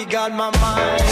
got my mind.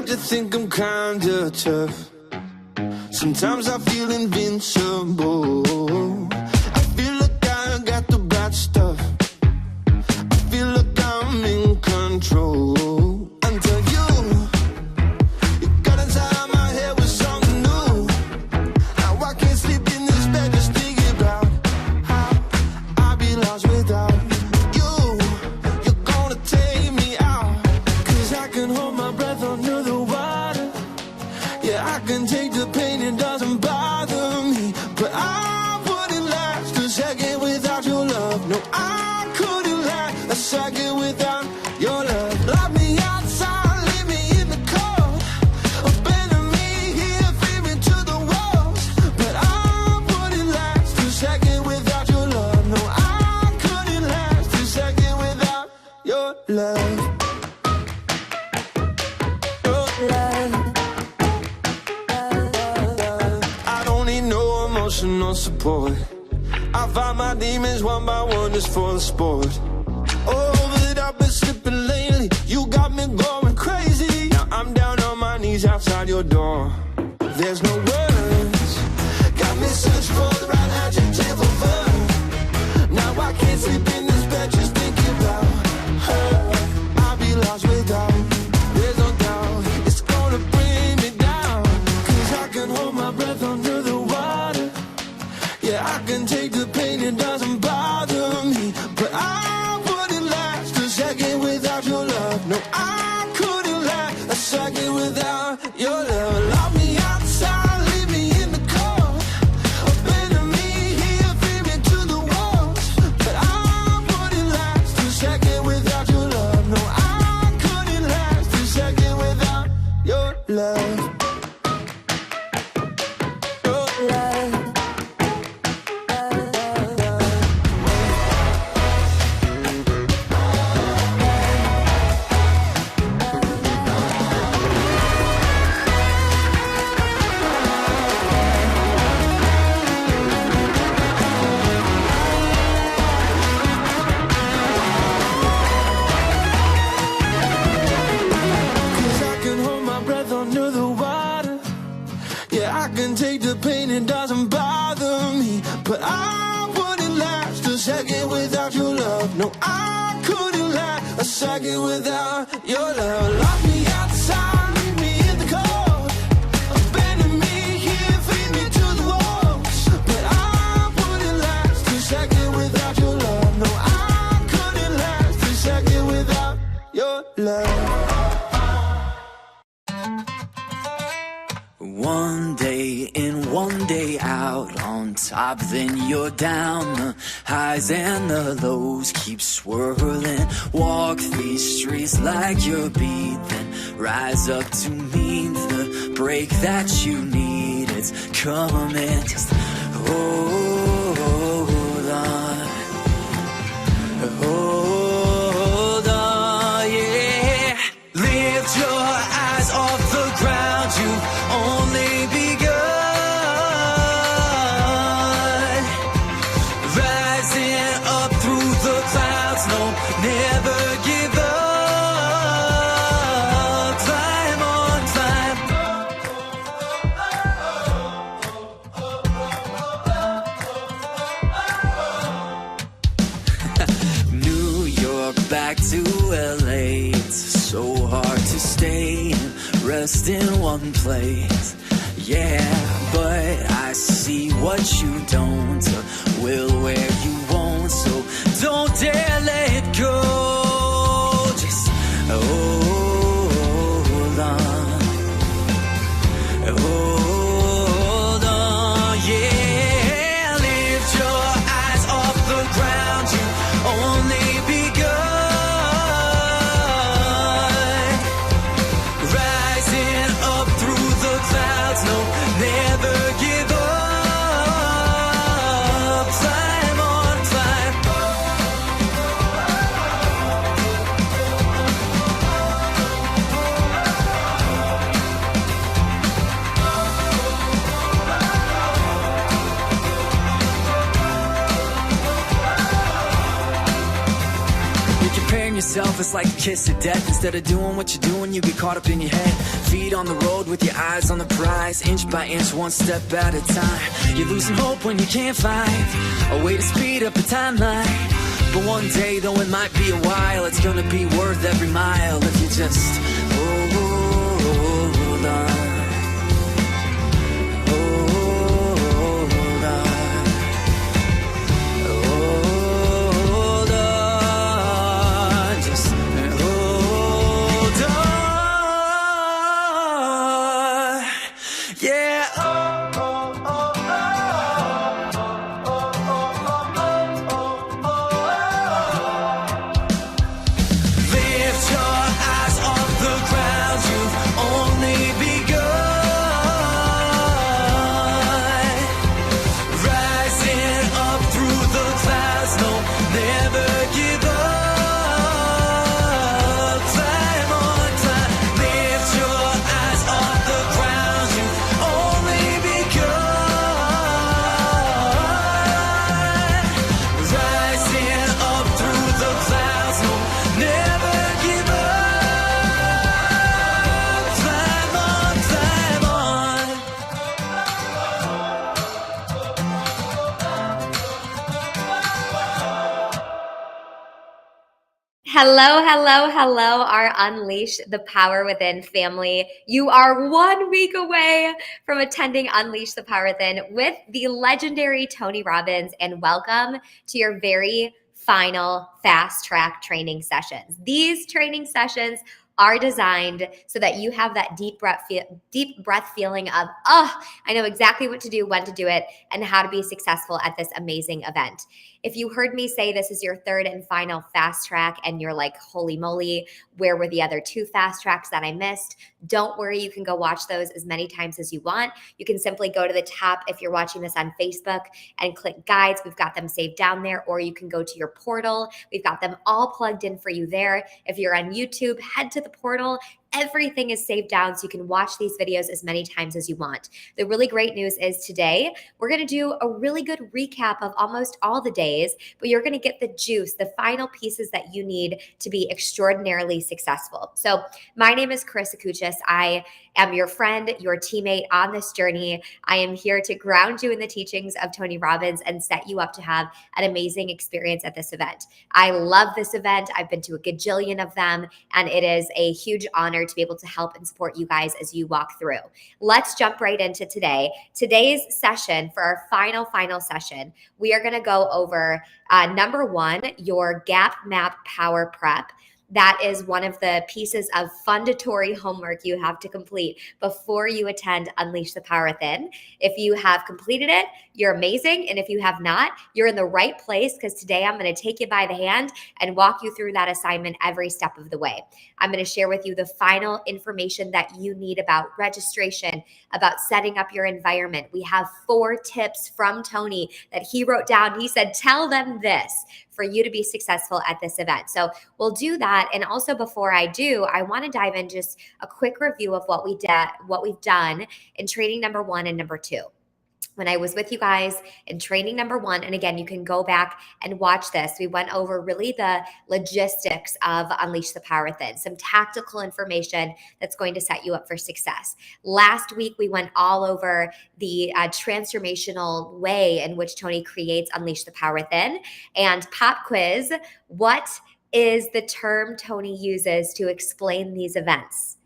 I think I'm kinda tough. Sometimes I feel invincible. I feel like I got the bad stuff. I feel like I'm in control. Until you got inside my head with something new. Now I can't sleep in this bed just thinking about how I'd be lost without you. You're gonna take me out, 'cause I can hold my breath under the water. Yeah, I can take the pain, it doesn't bother me. But I wouldn't last a second without your love. No, I couldn't last a second without your love. Lock me outside, leave me in the cold. Abandon me here, feed me to the walls. But I wouldn't last a second without your love. No, I couldn't last a second without your love. Your love. Emotional support. I find my demons one by one just for the sport. Oh, but I've been slipping lately. You got me going crazy. Now I'm down on my knees outside your door. There's no words. Got me searching for the right adjective of verb. Now I can't sleep in this bed just thinking about her. I'll be lost without. There's no doubt it's gonna bring me down, 'cause I can hold my breath under the water. Yeah, I can take the pain, it doesn't bother me. But I wouldn't last a second without your love. No, I couldn't last a second without your love. Lock me outside, leave me in the cold. Abandon me here, feed me to the walls. But I wouldn't last a second without your love. No, I couldn't last a second without your love. Your love. I can take the pain, it doesn't bother me. But I wouldn't last a second without your love. No, I couldn't last a second without your love. Lock me outside, leave me in the cold. Abandon me here, feed me to the walls. But I wouldn't last a second without your love. No, I couldn't last a second without your love. One day in, one day out, on top, then you're down. The highs and the lows keep swirling. Walk these streets like you're beat, then rise up to meet the break that you need. It's coming, just hold on. Hold to LA. It's so hard to stay and rest in one place. Yeah, but I see what you don't, will where you won't. So don't dare let it go. Just hold on. Hold on, yeah. Lift your eyes off the ground. You've only begun. Rising up through the clouds. No, never give up. Climb on, climb. You're comparing yourself, it's like a kiss of death. Instead of doing what you're doing, you get caught up in your head. Feet on the road with your eyes on the prize. Inch by inch, one step at a time. You're losing hope when you can't find a way to speed up the timeline. But one day, though it might be a while, it's gonna be worth every mile if you just hold on. Hold on. Hold on. Just hold on. Yeah. Lift your eyes off the ground. You've only begun. Rising up through the clouds. No, never give up. Climb on, climb. Lift your eyes off the ground. You've only begun. Rising up through the clouds. No, never give up. Climb on, climb on. Hello, hello, hello, our Unleash the Power Within family. You are 1 week away from attending Unleash the Power Within with the legendary Tony Robbins, and welcome to your very final fast track training sessions. These training sessions are designed so that you have that deep breath feeling of, oh, I know exactly what to do, when to do it, and how to be successful at this amazing event. If you heard me say this is your third and final fast track and you're like, holy moly, where were the other 2 fast tracks that I missed? Don't worry, you can go watch those as many times as you want. You can simply go to the top if you're watching this on Facebook and click guides. We've got them saved down there, or you can go to your portal. We've got them all plugged in for you there. If you're on YouTube, head to the portal. Everything is saved down so you can watch these videos as many times as you want. The really great news is today, we're going to do a really good recap of almost all the days, but you're going to get the juice, the final pieces that you need to be extraordinarily successful. So my name is Carissa Kuchis. I am your friend, your teammate on this journey. I am here to ground you in the teachings of Tony Robbins and set you up to have an amazing experience at this event. I love this event. I've been to a gajillion of them, and it is a huge honor to be able to help and support you guys as you walk through. Let's jump right into today. Today's session, for our final session, we are going to go over number 1, your gap map power prep. That is one of the pieces of fundatory homework you have to complete before you attend Unleash the Power Within. If you have completed it, you're amazing. And if you have not, you're in the right place, because today I'm going to take you by the hand and walk you through that assignment every step of the way. I'm going to share with you the final information that you need about registration, about setting up your environment. We have 4 tips from Tony that he wrote down. He said, tell them this for you to be successful at this event. So we'll do that. And also, before I do, I want to dive in just a quick review of what we've done in training number 1 and number 2. When I was with you guys in training number 1, and again, you can go back and watch this, we went over really the logistics of Unleash the Power Within, some tactical information that's going to set you up for success. Last week, we went all over the transformational way in which Tony creates Unleash the Power Within. And pop quiz, what is the term Tony uses to explain these events?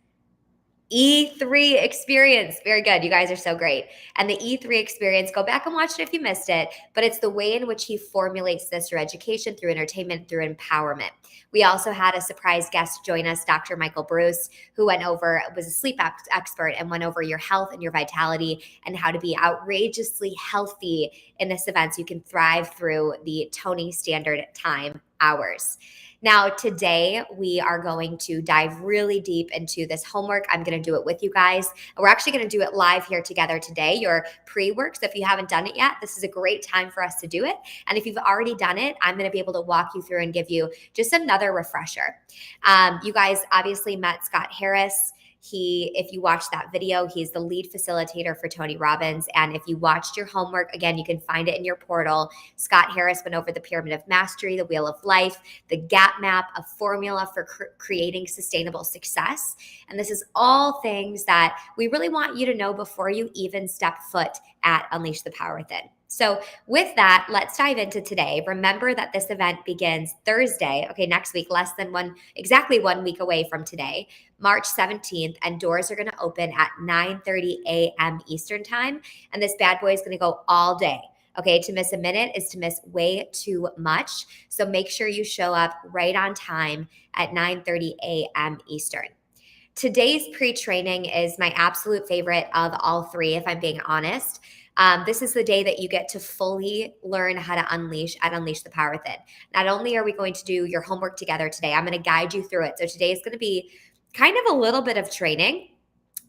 E3 experience. Very good. You guys are so great. And the E3 experience, go back and watch it if you missed it, but it's the way in which he formulates this through education, through entertainment, through empowerment. We also had a surprise guest join us, Dr. Michael Bruce, who was a sleep expert and went over your health and your vitality and how to be outrageously healthy in this event so you can thrive through the Tony Standard Time hours. Now, today we are going to dive really deep into this homework. I'm going to do it with you guys. We're actually going to do it live here together today, your pre-work. So if you haven't done it yet, this is a great time for us to do it. And if you've already done it, I'm going to be able to walk you through and give you just another refresher. You guys obviously met Scott Harris. If you watched that video, he's the lead facilitator for Tony Robbins. And if you watched your homework, again, you can find it in your portal. Scott Harris went over the Pyramid of Mastery, the Wheel of Life, the Gap Map, a formula for creating sustainable success. And this is all things that we really want you to know before you even step foot at Unleash the Power Within. So with that, let's dive into today. Remember that this event begins Thursday, next week, exactly 1 week away from today, March 17th, and doors are going to open at 9:30 a.m. Eastern time. And this bad boy is going to go all day. Okay, to miss a minute is to miss way too much. So make sure you show up right on time at 9:30 a.m. Eastern. Today's pre-training is my absolute favorite of all three, if I'm being honest. This is the day that you get to fully learn how to Unleash the Power Within. Not only are we going to do your homework together today, I'm going to guide you through it. So today is going to be kind of a little bit of training.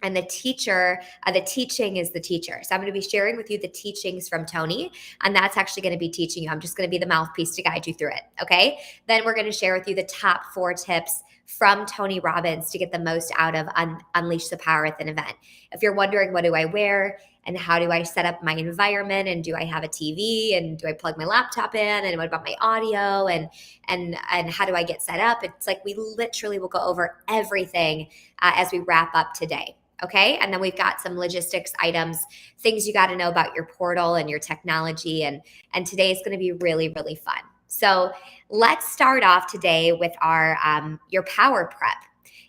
And the teaching is the teacher. So I'm going to be sharing with you the teachings from Tony, and that's actually going to be teaching you. I'm just going to be the mouthpiece to guide you through it. Okay. Then we're going to share with you the top 4 tips from Tony Robbins to get the most out of Unleash the Power Within event. If you're wondering, what do I wear and how do I set up my environment, and do I have a TV, and do I plug my laptop in, and what about my audio, and how do I get set up? It's like we literally will go over everything as we wrap up today. Okay. And then we've got some logistics items, things you got to know about your portal and your technology. And today is going to be really, really fun. So let's start off today with our your power prep.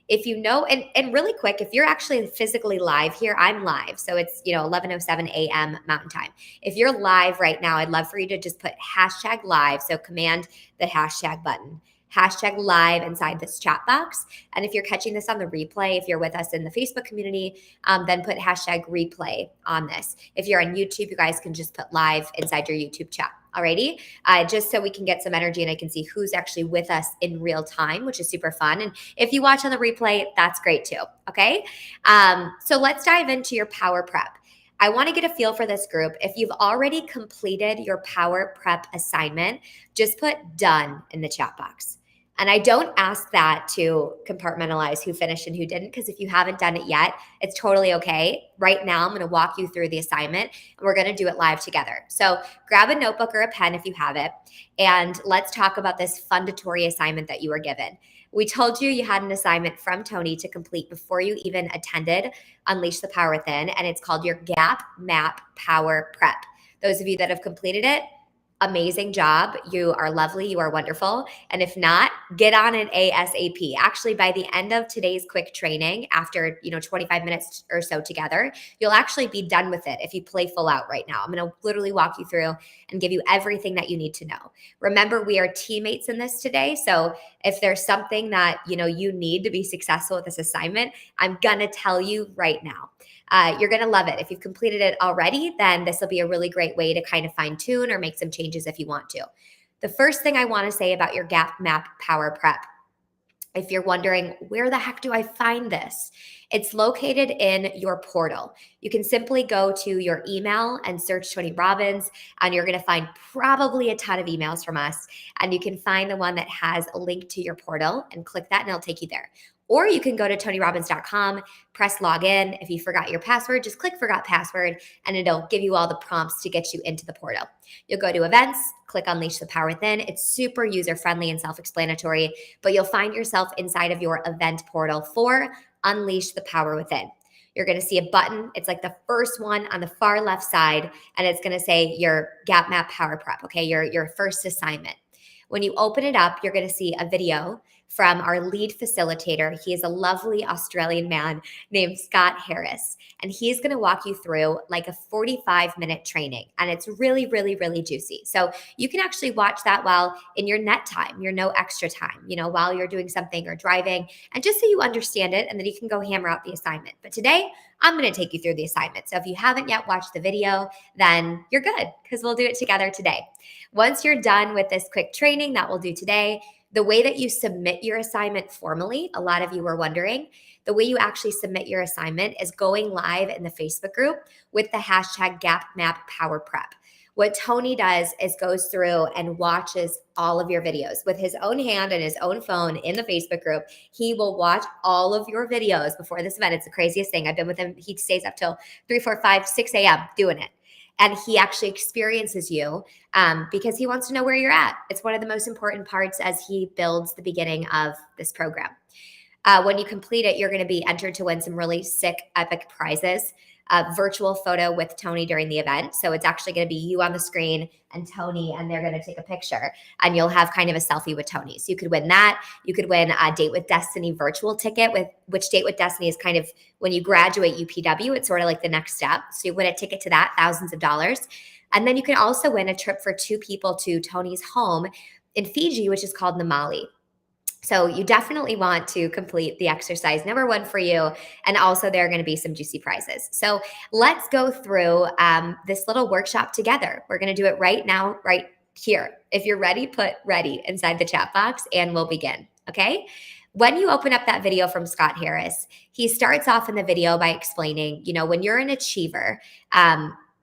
If you know, and really quick, if you're actually physically live here, I'm live. So it's 11:07 a.m. Mountain Time. If you're live right now, I'd love for you to just put #live. So command the hashtag button. #live inside this chat box. And if you're catching this on the replay, if you're with us in the Facebook community, then put #replay on this. If you're on YouTube, you guys can just put live inside your YouTube chat. Alrighty, just so we can get some energy and I can see who's actually with us in real time, which is super fun. And if you watch on the replay, that's great too. Okay, so let's dive into your power prep. I want to get a feel for this group. If you've already completed your power prep assignment, just put done in the chat box. And I don't ask that to compartmentalize who finished and who didn't, because if you haven't done it yet, it's totally okay. Right now, I'm going to walk you through the assignment, and we're going to do it live together. So grab a notebook or a pen if you have it, and let's talk about this fundatory assignment that you were given. We told you had an assignment from Tony to complete before you even attended Unleash the Power Within, and it's called your Gap Map Power Prep. Those of you that have completed it, amazing job. You are lovely. You are wonderful. And if not, get on it ASAP. Actually, by the end of today's quick training, after 25 minutes or so together, you'll actually be done with it if you play full out right now. I'm going to literally walk you through and give you everything that you need to know. Remember, we are teammates in this today. So if there's something that you need to be successful with this assignment, I'm going to tell you right now. You're going to love it. If you've completed it already, then this will be a really great way to kind of fine tune or make some changes if you want to. The first thing I want to say about your Gap Map Power Prep, if you're wondering, where the heck do I find this? It's located in your portal. You can simply go to your email and search Tony Robbins, and you're going to find probably a ton of emails from us. And you can find the one that has a link to your portal and click that, and it'll take you there. Or you can go to TonyRobbins.com, press login. If you forgot your password, just click forgot password, and it'll give you all the prompts to get you into the portal. You'll go to events, click Unleash the Power Within. It's super user-friendly and self-explanatory, but you'll find yourself inside of your event portal for Unleash the Power Within. You're going to see a button. It's like the first one on the far left side, and it's going to say your Gap Map Power Prep, okay, your first assignment. When you open it up, you're going to see a video from our lead facilitator. He is a lovely Australian man named Scott Harris, and he's going to walk you through like a 45-minute training, and it's really, really, really juicy. So you can actually watch that while in your net time, your no extra time, while you're doing something or driving, and just so you understand it, and then you can go hammer out the assignment. But today, I'm going to take you through the assignment. So if you haven't yet watched the video, then you're good because we'll do it together today. Once you're done with this quick training that we'll do today, the way that you submit your assignment formally, a lot of you were wondering, the way you actually submit your assignment is going live in the Facebook group with the hashtag GapMapPowerPrep. What Tony does is goes through and watches all of your videos with his own hand and his own phone in the Facebook group. He will watch all of your videos before this event. It's the craziest thing. I've been with him. He stays up till 3, 4, 5, 6 a.m. doing it. And he actually experiences you because he wants to know where you're at. It's one of the most important parts as he builds the beginning of this program. When you complete it, you're going to be entered to win some really sick, epic prizes. A virtual photo with Tony during the event. So it's actually going to be you on the screen and Tony, and they're going to take a picture, and you'll have kind of a selfie with Tony. So you could win that. You could win a Date with Destiny virtual ticket, with which Date with Destiny is kind of when you graduate UPW, it's sort of like the next step. So you win a ticket to that, thousands of dollars. And then you can also win a trip for 2 people to Tony's home in Fiji, which is called Namali. So you definitely want to complete the exercise number 1 for you. And also there are going to be some juicy prizes. So let's go through this little workshop together. We're going to do it right now, right here. If you're ready, put ready inside the chat box and we'll begin. Okay. When you open up that video from Scott Harris, he starts off in the video by explaining, when you're an achiever,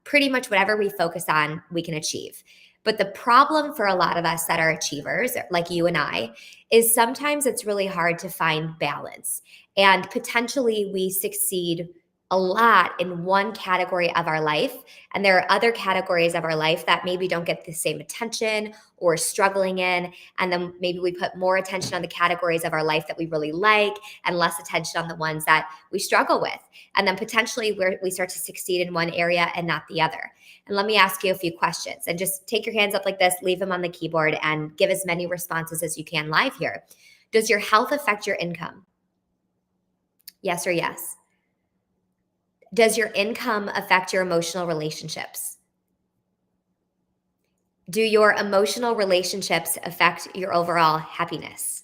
pretty much whatever we focus on, we can achieve. But the problem for a lot of us that are achievers, like you and I, is sometimes it's really hard to find balance. And potentially we succeed a lot in one category of our life. And there are other categories of our life that maybe don't get the same attention or struggling in. And then maybe we put more attention on the categories of our life that we really like and less attention on the ones that we struggle with. And then potentially we start to succeed in one area and not the other. And let me ask you a few questions, and just take your hands up like this, leave them on the keyboard, and give as many responses as you can live here. Does your health affect your income? Yes or yes? Does your income affect your emotional relationships? Do your emotional relationships affect your overall happiness?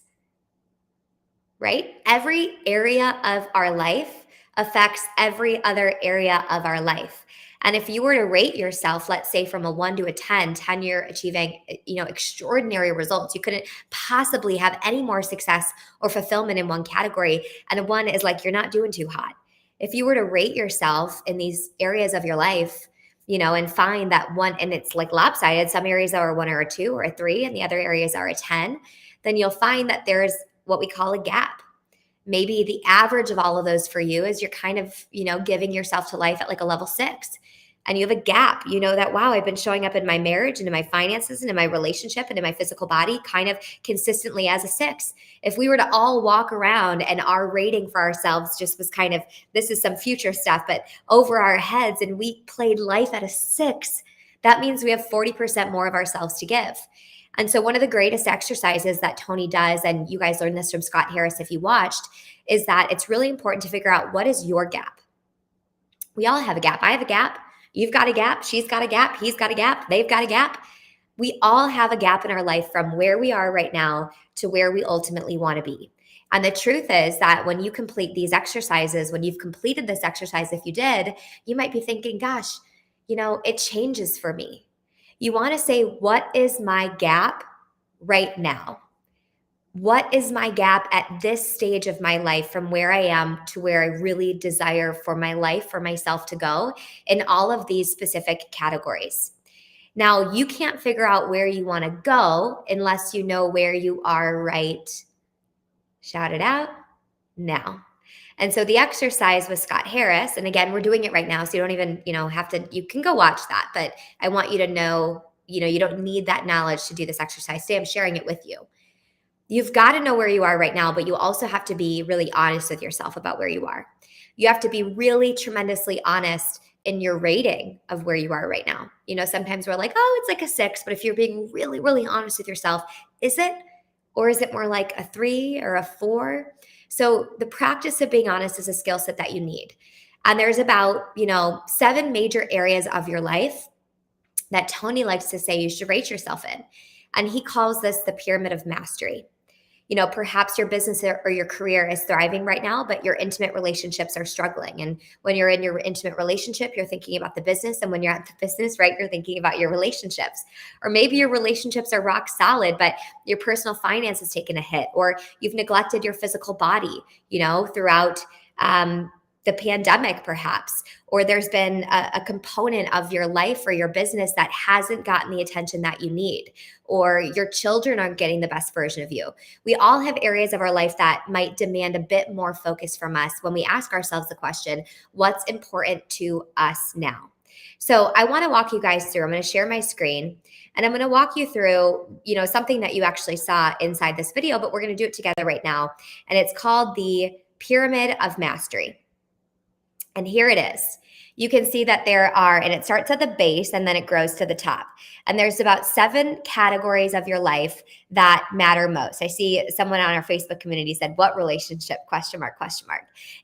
Right? Every area of our life affects every other area of our life. And if you were to rate yourself, let's say from a 1 to a 10, 10 you're achieving, extraordinary results. You couldn't possibly have any more success or fulfillment in one category. And a 1 is like, you're not doing too hot. If you were to rate yourself in these areas of your life, and find that 1, and it's like lopsided, some areas are a 1 or a 2 or a 3, and the other areas are a 10, then you'll find that there's what we call a gap. Maybe the average of all of those for you is you're kind of, giving yourself to life at like a level 6. And you have a gap, that, wow, I've been showing up in my marriage and in my finances and in my relationship and in my physical body kind of consistently as a 6. If we were to all walk around and our rating for ourselves just was kind of, this is some future stuff, but over our heads, and we played life at a 6, that means we have 40% more of ourselves to give. And so one of the greatest exercises that Tony does, and you guys learned this from Scott Harris if you watched, is that it's really important to figure out, what is your gap? We all have a gap. I have a gap. You've got a gap. She's got a gap. He's got a gap. They've got a gap. We all have a gap in our life from where we are right now to where we ultimately want to be. And the truth is that when you complete these exercises, when you've completed this exercise, if you did, you might be thinking, gosh, it changes for me. You want to say, what is my gap right now? What is my gap at this stage of my life from where I am to where I really desire for my life, for myself to go in all of these specific categories? Now, you can't figure out where you want to go unless you know where you are right. Shout it out now. And so the exercise with Scott Harris, and again, we're doing it right now, so you don't even, have to, you can go watch that, but I want you to know, you don't need that knowledge to do this exercise. Today, I'm sharing it with you. You've got to know where you are right now, but you also have to be really honest with yourself about where you are. You have to be really tremendously honest in your rating of where you are right now. Sometimes we're like, oh, it's like a 6, but if you're being really, really honest with yourself, is it? Or is it more like a 3 or a 4? So the practice of being honest is a skill set that you need. And there's about, 7 major areas of your life that Tony likes to say you should rate yourself in. And he calls this the pyramid of mastery. Perhaps your business or your career is thriving right now, but your intimate relationships are struggling. And when you're in your intimate relationship, you're thinking about the business. And when you're at the business, right, you're thinking about your relationships. Or maybe your relationships are rock solid, but your personal finance has taken a hit, or you've neglected your physical body, throughout the pandemic, perhaps, or there's been a component of your life or your business that hasn't gotten the attention that you need, or your children aren't getting the best version of you. We all have areas of our life that might demand a bit more focus from us when we ask ourselves the question, what's important to us now? So I want to walk you guys through. I'm going to share my screen and I'm going to walk you through, something that you actually saw inside this video, but we're going to do it together right now. And it's called the Pyramid of Mastery. And here it is. You can see that there are, and it starts at the base and then it grows to the top. And there's about 7 categories of your life that matter most. I see someone on our Facebook community said, what relationship? ?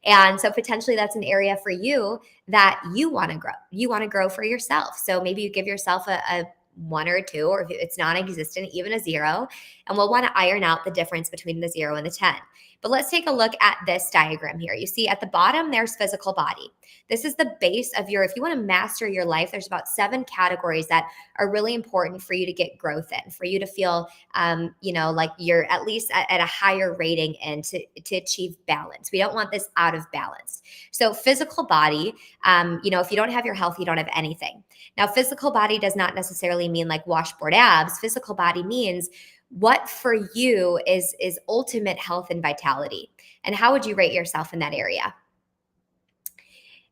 And so potentially that's an area for you that you want to grow. You want to grow for yourself. So maybe you give yourself a 1 or 2, or if it's non-existent, even a 0. And we'll want to iron out the difference between the 0 and the 10. But let's take a look at this diagram here. You see at the bottom, there's physical body. This is the base of if you want to master your life, there's about 7 categories that are really important for you to get growth in, for you to feel, like you're at least at a higher rating and to achieve balance. We don't want this out of balance. So physical body, if you don't have your health, you don't have anything. Now, physical body does not necessarily mean like washboard abs. Physical body means what for you is ultimate health and vitality. And how would you rate yourself in that area?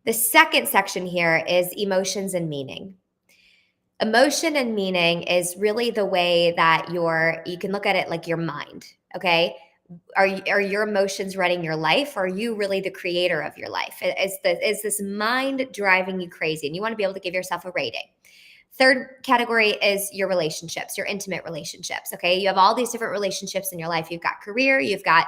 The second section here is emotions and meaning. Emotion and meaning is really the way that you can look at it like your mind, okay? Are your emotions running your life? Or are you really the creator of your life? Is this mind driving you crazy? And you want to be able to give yourself a rating. Third category is your relationships, your intimate relationships. Okay. You have all these different relationships in your life. You've got career, you've got,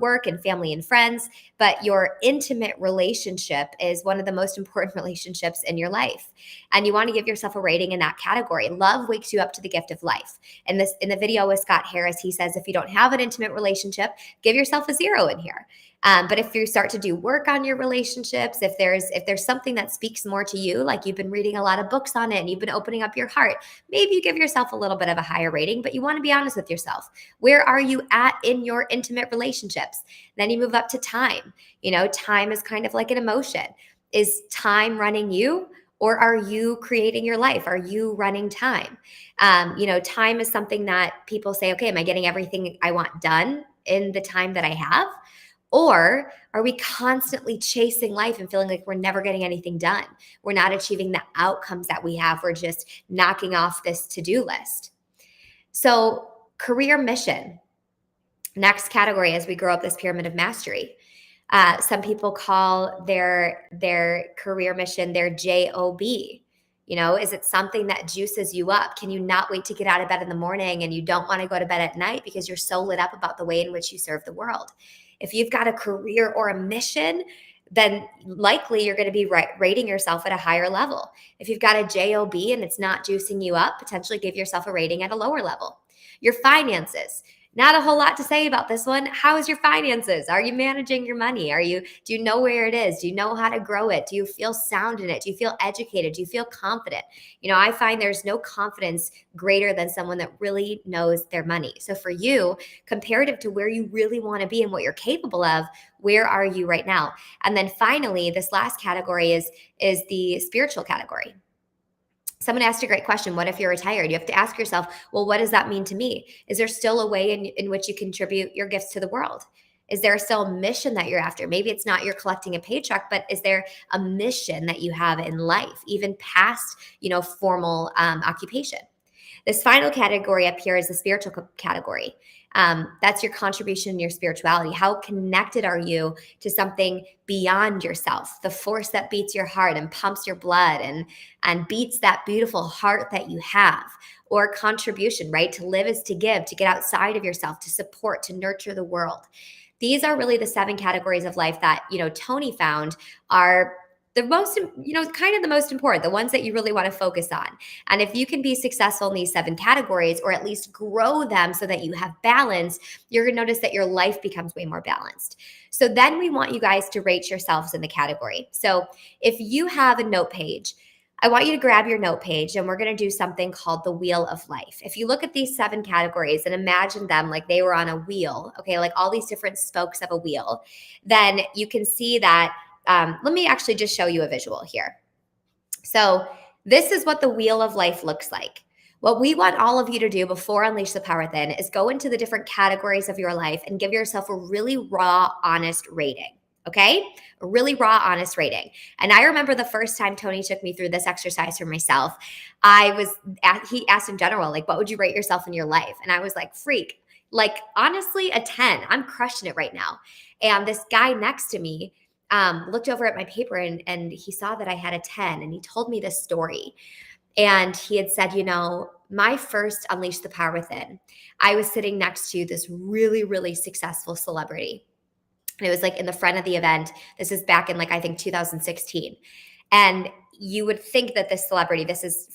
work and family and friends, but your intimate relationship is one of the most important relationships in your life. And you want to give yourself a rating in that category. Love wakes you up to the gift of life. And this, in the video with Scott Harris, he says, if you don't have an intimate relationship, give yourself a 0 in here. But if you start to do work on your relationships, if there's something that speaks more to you, like you've been reading a lot of books on it and you've been opening up your heart, maybe you give yourself a little bit of a higher rating, but you want to be honest with yourself. Where are you at in your intimate relationships? Then you move up to time. Time is kind of like an emotion. Is time running you? Or are you creating your life? Are you running time? Time is something that people say, okay, am I getting everything I want done in the time that I have? Or are we constantly chasing life and feeling like we're never getting anything done? We're not achieving the outcomes that we have. We're just knocking off this to-do list. So career mission, next category as we grow up this pyramid of mastery. Some people call their career mission their JOB. Is it something that juices you up? Can you not wait to get out of bed in the morning and you don't want to go to bed at night because you're so lit up about the way in which you serve the world? If you've got a career or a mission, then likely you're going to be rating yourself at a higher level. If you've got a JOB and it's not juicing you up, potentially give yourself a rating at a lower level. Your finances. Not a whole lot to say about this one. How is your finances? Are you managing your money? Do you know where it is? Do you know how to grow it? Do you feel sound in it? Do you feel educated? Do you feel confident? I find there's no confidence greater than someone that really knows their money. So for you, comparative to where you really want to be and what you're capable of, where are you right now? And then finally, this last category is the spiritual category. Someone asked a great question. What if you're retired? You have to ask yourself, well, what does that mean to me? Is there still a way in which you contribute your gifts to the world? Is there still a mission that you're after? Maybe it's not you're collecting a paycheck, but is there a mission that you have in life, even past, formal occupation? This final category up here is the spiritual category. That's your contribution in your spirituality. How connected are you to something beyond yourself, the force that beats your heart and pumps your blood and beats that beautiful heart that you have? Or contribution, right? To live is to give, to get outside of yourself, to support, to nurture the world. These are really the 7 categories of life that, Tony found are the most, kind of the most important, the ones that you really want to focus on. And if you can be successful in these 7 categories, or at least grow them so that you have balance, you're going to notice that your life becomes way more balanced. So then we want you guys to rate yourselves in the category. So if you have a note page, I want you to grab your note page and we're going to do something called the wheel of life. If you look at these 7 categories and imagine them like they were on a wheel, okay, like all these different spokes of a wheel, then you can see that. Let me actually just show you a visual here. So this is what the wheel of life looks like. What we want all of you to do before Unleash the Power Within is go into the different categories of your life and give yourself a really raw, honest rating. Okay? A really raw, honest rating. And I remember the first time Tony took me through this exercise for myself, he asked in general, like, what would you rate yourself in your life? And I was like, freak, like, honestly, a 10. I'm crushing it right now. And this guy next to me looked over at my paper and he saw that I had a 10 and he told me this story. And he had said, my first Unleash the Power Within, I was sitting next to this really, really successful celebrity. And it was like in the front of the event. This is back in I think 2016. And you would think that this celebrity, this is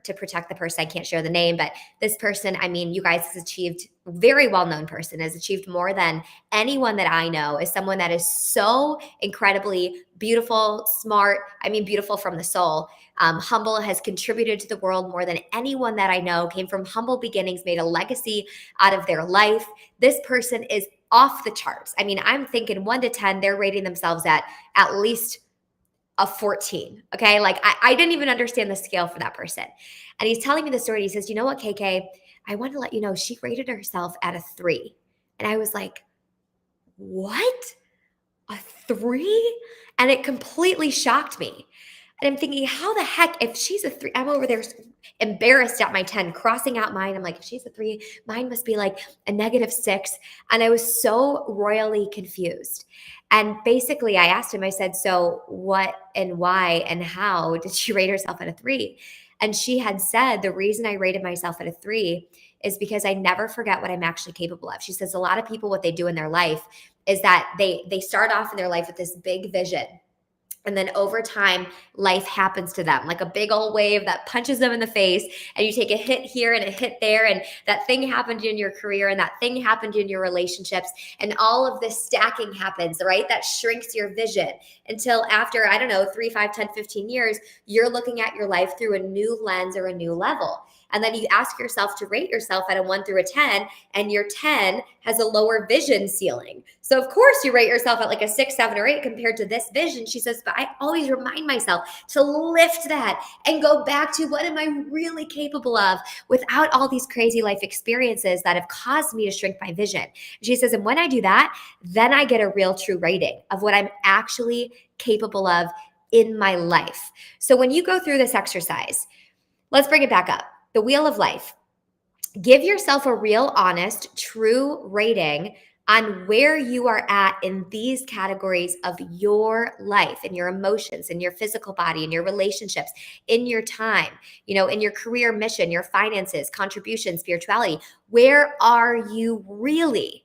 to protect the person, I can't share the name, but this person, I mean, you guys has achieved, very well-known person, has achieved more than anyone that I know, is someone that is so incredibly beautiful, smart, I mean, beautiful from the soul, humble, has contributed to the world more than anyone that I know, came from humble beginnings, made a legacy out of their life. This person is off the charts. I mean, I'm thinking 1 to 10, they're rating themselves at least a 14. Okay. I didn't even understand the scale for that person. And he's telling me the story. He says, you know what, KK, I want to let you know she rated herself at a 3. And I was like, what? A 3? And it completely shocked me. And I'm thinking, how the heck, if she's a 3, I'm over there embarrassed at my 10, crossing out mine. I'm like, if she's a 3, mine must be like a -6. And I was so royally confused. And basically I asked him, I said, so what and why and how did she rate herself at a 3? And she had said, the reason I rated myself at a 3 is because I never forget what I'm actually capable of. She says a lot of people, what they do in their life is that they start off in their life with this big vision. And then over time, life happens to them like a big old wave that punches them in the face. And you take a hit here and a hit there. And that thing happened in your career and that thing happened in your relationships. And all of this stacking happens, right? That shrinks your vision until after, I don't know, 3, 5, 10, 15 years, you're looking at your life through a new lens or a new level. And then you ask yourself to rate yourself at a 1 through a 10, and your 10 has a lower vision ceiling. So of course you rate yourself at like a 6, 7, or 8 compared to this vision. She says, but I always remind myself to lift that and go back to what am I really capable of without all these crazy life experiences that have caused me to shrink my vision. She says, and when I do that, then I get a real true rating of what I'm actually capable of in my life. So when you go through this exercise, let's bring it back up. The wheel of life. Give yourself a real, honest, true rating on where you are at in these categories of your life, in your emotions, in your physical body, in your relationships, in your time, in your career mission, your finances, contribution, spirituality. Where are you really?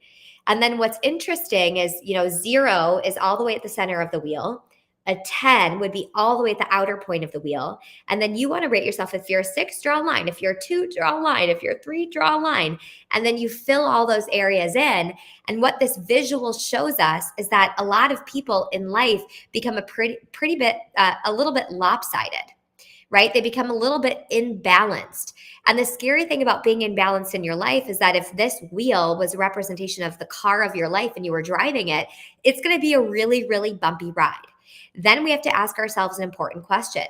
And then what's interesting is, 0 is all the way at the center of the wheel. A 10 would be all the way at the outer point of the wheel. And then you want to rate yourself. If you're a 6, draw a line. If you're a 2, draw a line. If you're a 3, draw a line. And then you fill all those areas in. And what this visual shows us is that a lot of people in life become a little bit lopsided, right? They become a little bit imbalanced. And the scary thing about being imbalanced in your life is that if this wheel was a representation of the car of your life and you were driving it, it's going to be a really, really bumpy ride. Then we have to ask ourselves an important question.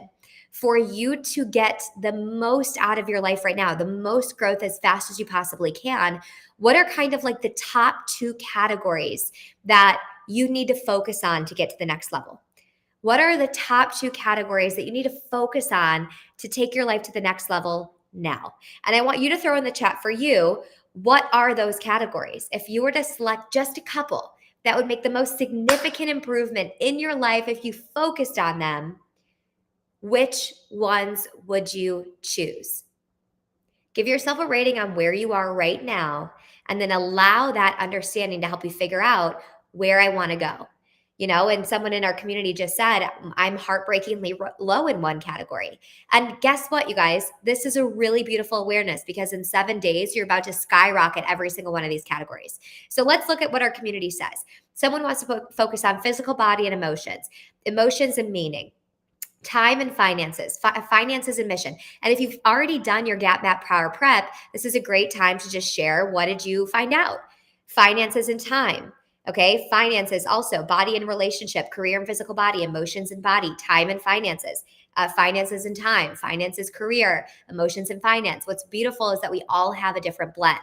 For you to get the most out of your life right now, the most growth as fast as you possibly can, what are kind of like the top 2 categories that you need to focus on to get to the next level? What are the top 2 categories that you need to focus on to take your life to the next level now? And I want you to throw in the chat for you, What are those categories? If you were to select just a couple that would make the most significant improvement in your life if you focused on them, which ones would you choose? Give yourself a rating on where you are right now, and then allow that understanding to help you figure out where I want to go. And someone in our community just said, I'm heartbreakingly low in one category. And guess what, you guys? This is a really beautiful awareness because in 7 days, you're about to skyrocket every single one of these categories. So let's look at what our community says. Someone wants to focus on physical body and emotions and meaning, time and finances, finances and mission. And if you've already done your gap map power prep, this is a great time to just share, what did you find out? Finances and time. Okay, finances also, body and relationship, career and physical body, emotions and body, time and finances, finances and time, finances, career, emotions and finance. What's beautiful is that we all have a different blend.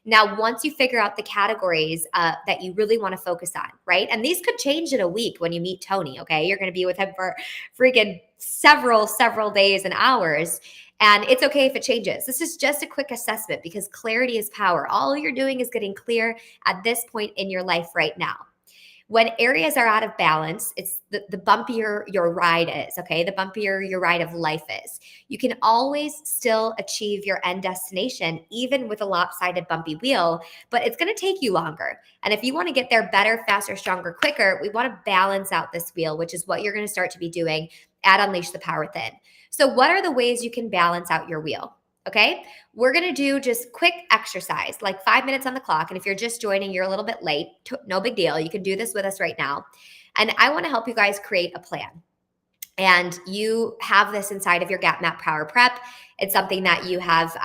Now, once you figure out the categories that you really want to focus on, right? And these could change in a week when you meet Tony, okay? You're going to be with him for freaking several days and hours. And it's okay if it changes. This is just a quick assessment because clarity is power. All you're doing is getting clear at this point in your life right now. When areas are out of balance, it's the bumpier your ride is, okay? The bumpier your ride of life is. You can always still achieve your end destination, even with a lopsided, bumpy wheel, but it's gonna take you longer. And if you wanna get there better, faster, stronger, quicker, we wanna balance out this wheel, which is what you're gonna start to be doing at Unleash the Power Within. So what are the ways you can balance out your wheel? Okay, we're going to do just quick exercise, like 5 minutes on the clock. And if you're just joining, you're a little bit late, no big deal. You can do this with us right now. And I want to help you guys create a plan. And you have this inside of your Gap Map Power Prep. It's something that you have,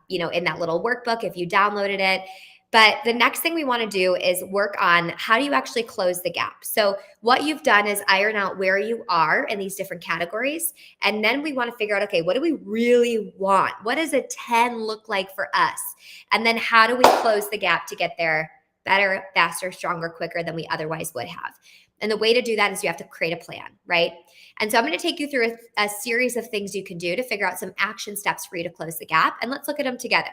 in that little workbook if you downloaded it. But the next thing we want to do is work on how do you actually close the gap. So what you've done is iron out where you are in these different categories. And then we want to figure out, okay, what do we really want? What does a 10 look like for us? And then how do we close the gap to get there better, faster, stronger, quicker than we otherwise would have? And the way to do that is you have to create a plan, right? And so I'm going to take you through a series of things you can do to figure out some action steps for you to close the gap. And let's look at them together.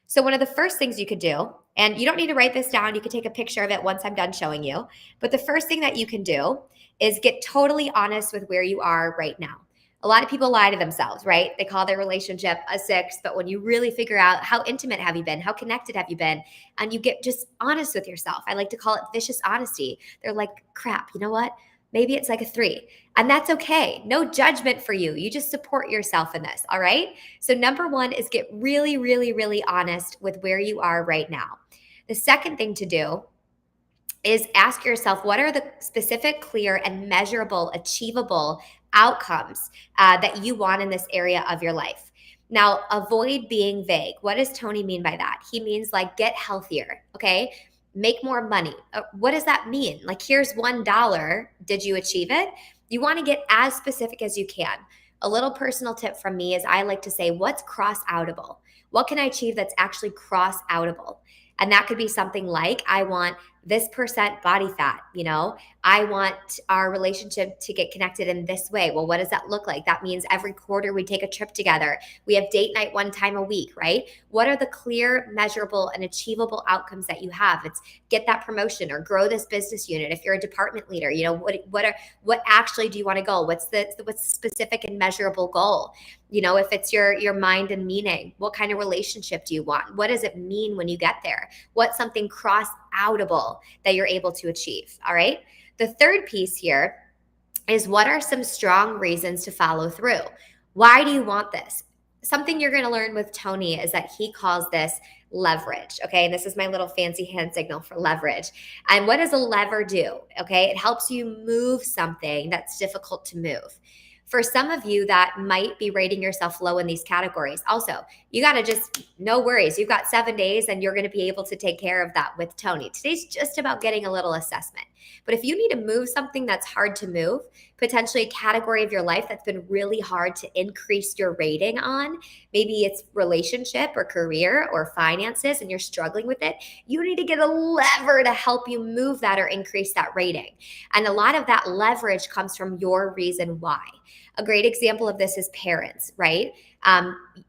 So one of the first things you could do, and you don't need to write this down, you can take a picture of it once I'm done showing you, but the first thing that you can do is get totally honest with where you are right now. A lot of people lie to themselves, right? They call their relationship a 6, but when you really figure out how intimate have you been, how connected have you been, and you get just honest with yourself. I like to call it vicious honesty. They're like, crap, you know what? Maybe it's like a 3. And that's okay. No judgment for you. You just support yourself in this. All right. So number 1 is get really, really, really honest with where you are right now. The second thing to do is ask yourself, what are the specific, clear, and measurable, achievable outcomes that you want in this area of your life? Now, avoid being vague. What does Tony mean by that? He means like get healthier. Okay. Make more money. What does that mean? Like, here's $1. Did you achieve it? You want to get as specific as you can. A little personal tip from me is I like to say, what's cross-outable? What can I achieve that's actually cross-outable? And that could be something like, I want this % body fat, I want our relationship to get connected in this way. Well, what does that look like? That means every quarter we take a trip together. We have date night 1 time a week, right? What are the clear, measurable, and achievable outcomes that you have? It's get that promotion or grow this business unit. If you're a department leader, what actually do you want to go? What's the specific and measurable goal? If it's your mind and meaning, what kind of relationship do you want? What does it mean when you get there? What's something cross-outable that you're able to achieve? All right. The third piece here is, what are some strong reasons to follow through? Why do you want this? Something you're going to learn with Tony is that he calls this leverage. Okay. And this is my little fancy hand signal for leverage. And what does a lever do? Okay. It helps you move something that's difficult to move. For some of you that might be rating yourself low in these categories, also, you got to just, no worries. You've got 7 days and you're going to be able to take care of that with Tony. Today's just about getting a little assessment. But if you need to move something that's hard to move, potentially a category of your life that's been really hard to increase your rating on, maybe it's relationship or career or finances and you're struggling with it, you need to get a lever to help you move that or increase that rating. And a lot of that leverage comes from your reason why. A great example of this is parents, right?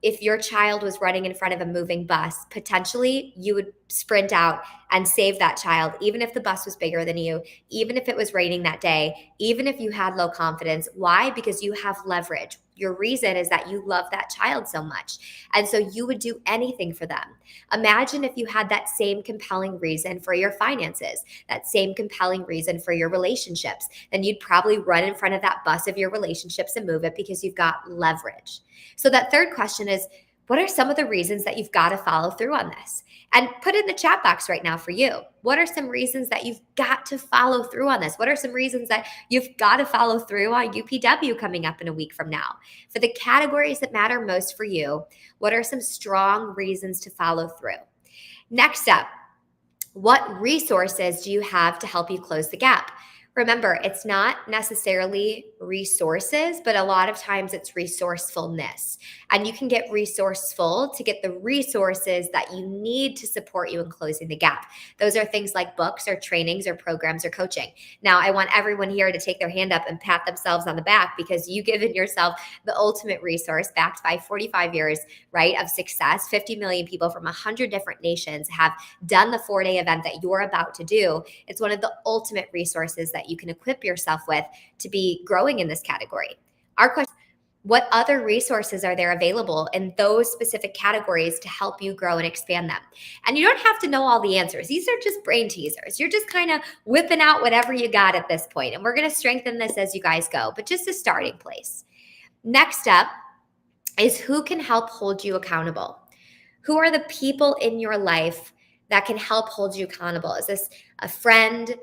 If your child was running in front of a moving bus, potentially you would sprint out and save that child, even if the bus was bigger than you, even if it was raining that day, even if you had low confidence. Why? Because you have leverage. Your reason is that you love that child so much. And so you would do anything for them. Imagine if you had that same compelling reason for your finances, that same compelling reason for your relationships. Then you'd probably run in front of that bus of your relationships and move it because you've got leverage. So that third question is, what are some of the reasons that you've got to follow through on this? And put in the chat box right now for you. What are some reasons that you've got to follow through on this? What are some reasons that you've got to follow through on UPW coming up in a week from now? For the categories that matter most for you, what are some strong reasons to follow through? Next up, what resources do you have to help you close the gap? Remember, it's not necessarily resources, but a lot of times it's resourcefulness. And you can get resourceful to get the resources that you need to support you in closing the gap. Those are things like books or trainings or programs or coaching. Now, I want everyone here to take their hand up and pat themselves on the back because you've given yourself the ultimate resource backed by 45 years, right, of success. 50 million people from 100 different nations have done the 4-day event that you're about to do. It's one of the ultimate resources that you can equip yourself with to be growing in this category. Our question, what other resources are there available in those specific categories to help you grow and expand them? And you don't have to know all the answers. These are just brain teasers. You're just kind of whipping out whatever you got at this point. And we're going to strengthen this as you guys go, but just a starting place. Next up is who can help hold you accountable? Who are the people in your life that can help hold you accountable? Is this a friend?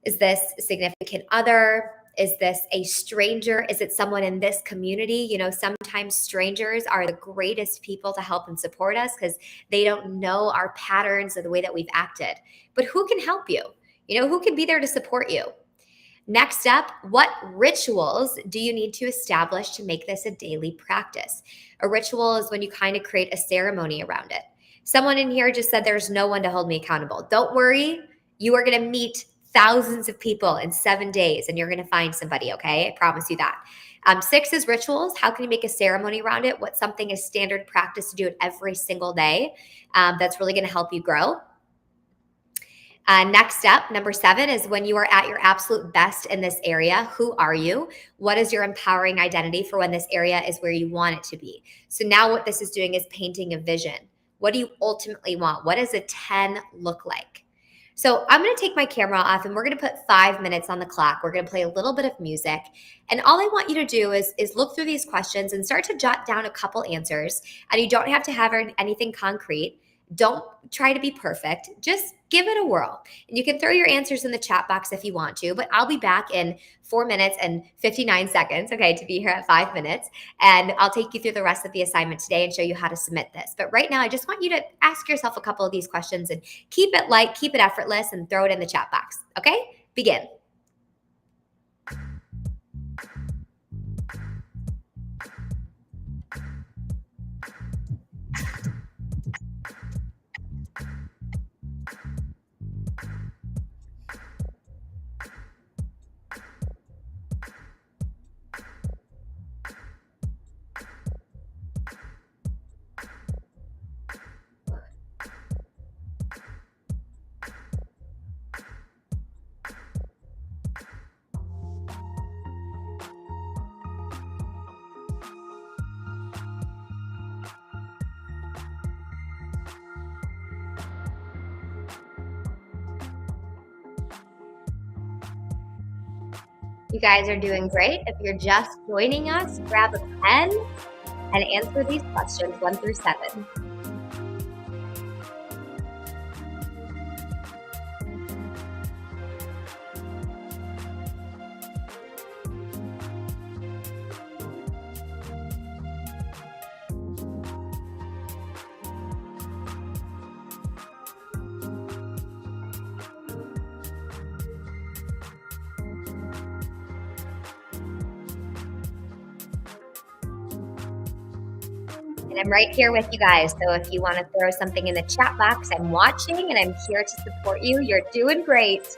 Is this a significant other? Is this a stranger? Is it someone in this community? You know, sometimes strangers are the greatest people to help and support us because they don't know our patterns or the way that we've acted. But who can help you? You know, who can be there to support you? Next up, what rituals do you need to establish to make this a daily practice? A ritual is when you kind of create a ceremony around it. Someone in here just said there's no one to hold me accountable. Don't worry, you are going to meet thousands of people in 7 days and you're going to find somebody, okay? I promise you that. 6 is rituals. How can you make a ceremony around it? What's something is standard practice to do it every single day? That's really going to help you grow. Next up, number 7 is when you are at your absolute best in this area. Who are you? What is your empowering identity for when this area is where you want it to be? So now what this is doing is painting a vision. What do you ultimately want? What does a 10 look like? So I'm going to take my camera off and we're going to put 5 minutes on the clock. We're going to play a little bit of music. And all I want you to do is look through these questions and start to jot down a couple answers. And you don't have to have anything concrete. Don't try to be perfect. Just give it a whirl. And you can throw your answers in the chat box if you want to, but I'll be back in 4 minutes and 59 seconds, okay, to be here at 5 minutes. And I'll take you through the rest of the assignment today and show you how to submit this. But right now, I just want you to ask yourself a couple of these questions and keep it light, keep it effortless, and throw it in the chat box, okay? Begin. You guys are doing great. If you're just joining us, grab a pen and answer these questions 1 through 7. And I'm right here with you guys. So if you want to throw something in the chat box, I'm watching and I'm here to support you. You're doing great.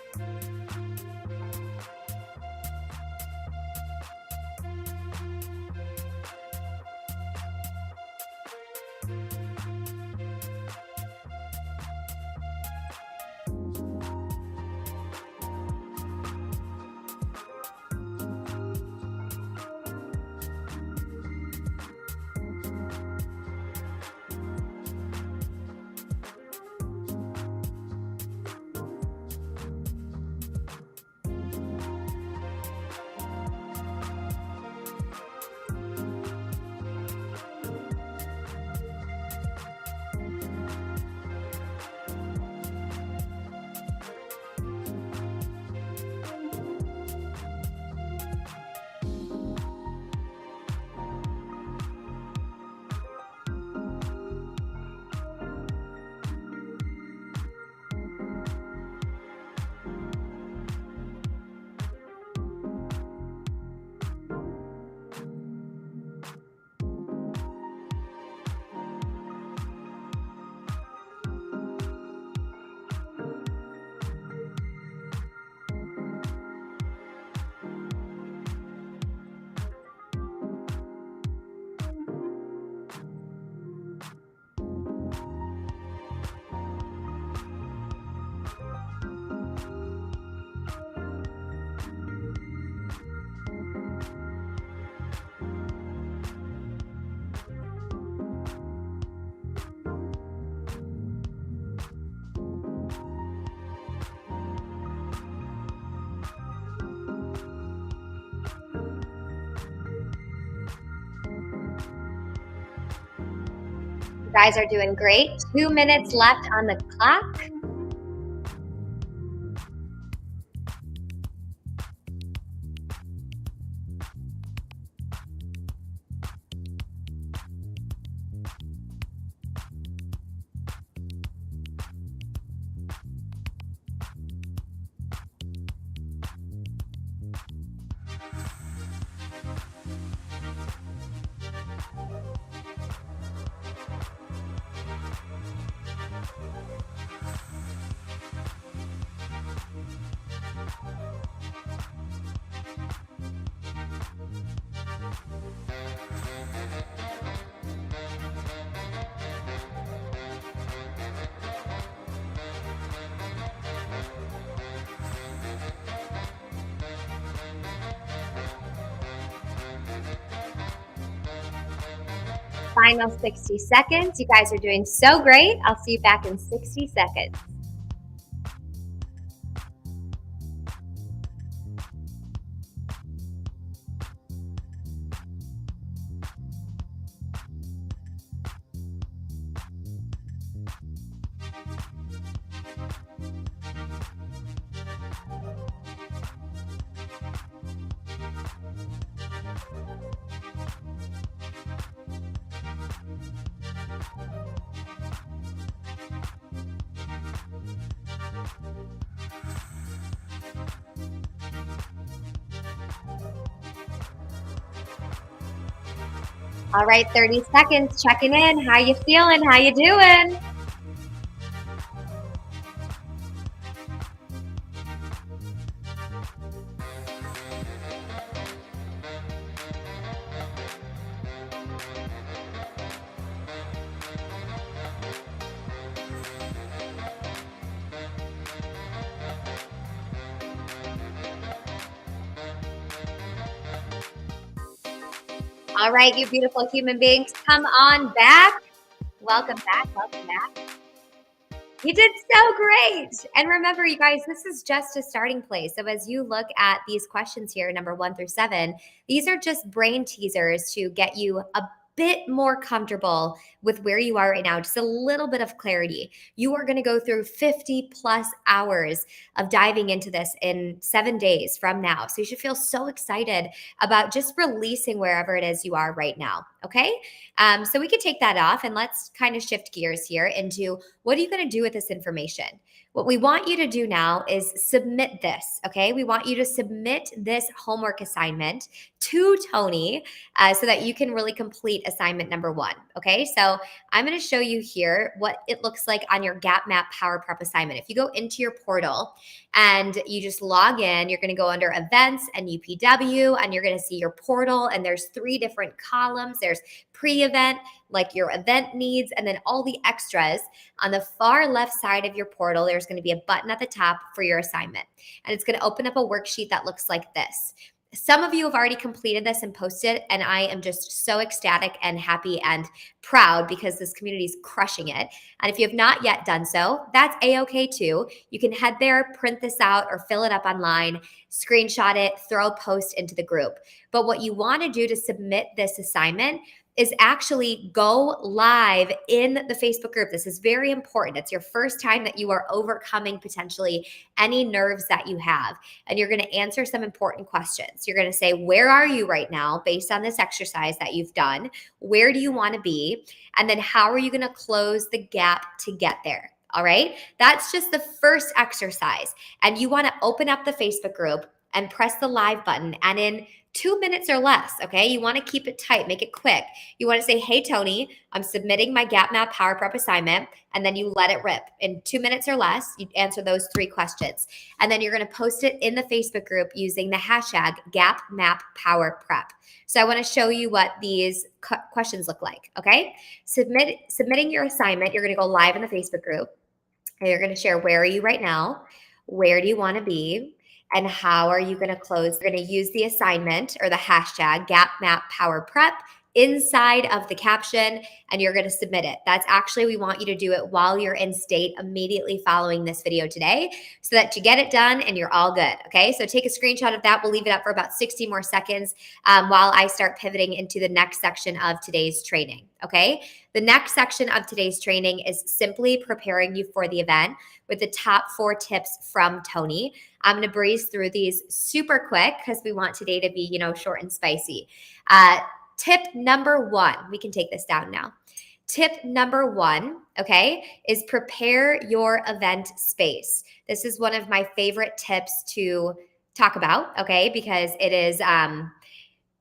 guys are doing great. 2 minutes left on the clock. Final 60 seconds. You guys are doing so great. I'll see you back in 60 seconds. All right, 30 seconds, checking in. How you feeling? How you doing? All right, you beautiful human beings, come on back. Welcome back. Welcome back. You did so great. And remember, you guys, this is just a starting place. So as you look at these questions here, number 1 through 7, these are just brain teasers to get you a bit more comfortable with where you are right now, just a little bit of clarity. You are going to go through 50 plus hours of diving into this in 7 days from now. So you should feel so excited about just releasing wherever it is you are right now. Okay. So we could take that off and let's kind of shift gears here into what are you going to do with this information? What we want you to do now is submit this. Okay. We want you to submit this homework assignment to Tony so that you can really complete assignment number 1. Okay. So I'm going to show you here what it looks like on your Gap Map Power Prep assignment. If you go into your portal and you just log in, you're going to go under events and UPW and you're going to see your portal. And there's 3 different columns. There's pre-event, like your event needs, and then all the extras. On the far left side of your portal, there's going to be a button at the top for your assignment. And it's going to open up a worksheet that looks like this. Some of you have already completed this and posted, and I am just so ecstatic and happy and proud because this community is crushing it. And if you have not yet done so, that's a-okay too. You can head there, print this out, or fill it up online, screenshot it, throw a post into the group. But what you want to do to submit this assignment is actually go live in the Facebook group. This is very important. It's your first time that you are overcoming potentially any nerves that you have. And you're going to answer some important questions. You're going to say, where are you right now based on this exercise that you've done? Where do you want to be? And then how are you going to close the gap to get there? All right. That's just the first exercise. And you want to open up the Facebook group and press the live button. And in 2 minutes or less, okay? You want to keep it tight, make it quick. You want to say, hey, Tony, I'm submitting my Gap Map Power Prep assignment, and then you let it rip. In 2 minutes or less, you answer those 3 questions. And then you're going to post it in the Facebook group using the hashtag Gap Map Power Prep. So I want to show you what these questions look like, okay? Submitting your assignment, you're going to go live in the Facebook group, and you're going to share where are you right now, where do you want to be, and how are you going to close? You're going to use the assignment or the hashtag Gap Map Power Prep inside of the caption, and you're going to submit it. That's actually, we want you to do it while you're in state immediately following this video today so that you get it done and you're all good. Okay, so take a screenshot of that. We'll leave it up for about 60 more seconds while I start pivoting into the next section of today's training. Okay, the next section of today's training is simply preparing you for the event with the top 4 tips from Tony. I'm going to breeze through these super quick because we want today to be, short and spicy. Tip number 1, we can take this down now. Tip number 1, okay, is prepare your event space. This is one of my favorite tips to talk about, okay, because it is